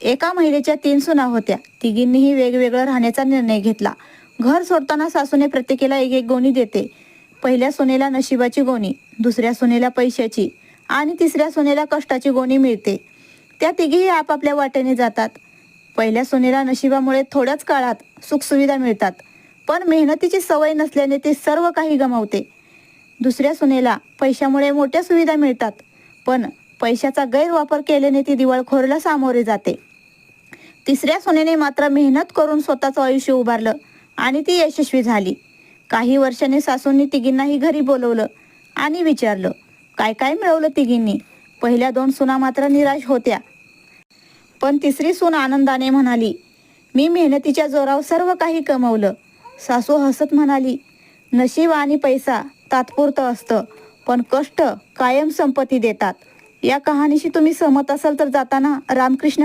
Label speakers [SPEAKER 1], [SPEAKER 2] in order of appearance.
[SPEAKER 1] एका महिलेच्या 3 सुना होत्या. तिघींनीही वेगवेगळं राहण्याचा निर्णय घेतला. घर सोडताना सासूने प्रत्येकीला एक एक गोणी देते. पहिल्या सुनेला नशिबाची गोणी, दुसऱ्या सुनेला पैशाची आणि तिसऱ्या सुनेला कष्टाची गोणी मिळते. त्या तिघीही आपापल्या वाटेने जातात. पहिल्या सुनेला नशिबामुळे थोड्याच काळात सुखसुविधा मिळतात, पण मेहनतीची सवय नसल्याने ती सर्व काही गमावते. दुसऱ्या सुनेला पैशामुळे मोठ्या सुविधा मिळतात, पण पैशाचा गैरवापर केल्याने ती दिवाळखोरीला सामोरे जाते. तिसऱ्या सुनेने मात्र मेहनत करून स्वतःचं आयुष्य उभारलं आणि ती यशस्वी झाली. काही वर्षांनी सासूंनी तिघींनाही घरी बोलवलं आणि विचारलं, काय काय मिळवलं तिघींनी. पहिल्या 2 सुना मात्र निराश होत्या, पण तिसरी सून आनंदाने म्हणाली, मी मेहनतीच्या जोरावर सर्व काही कमवलं. सासू हसत म्हणाली, नशीब आणि पैसा तात्पुरतं असतं, पण कष्ट कायम संपत्ती देतात. या कहाणीशी तुम्ही सहमत असाल तर जाताना रामकृष्ण हरी.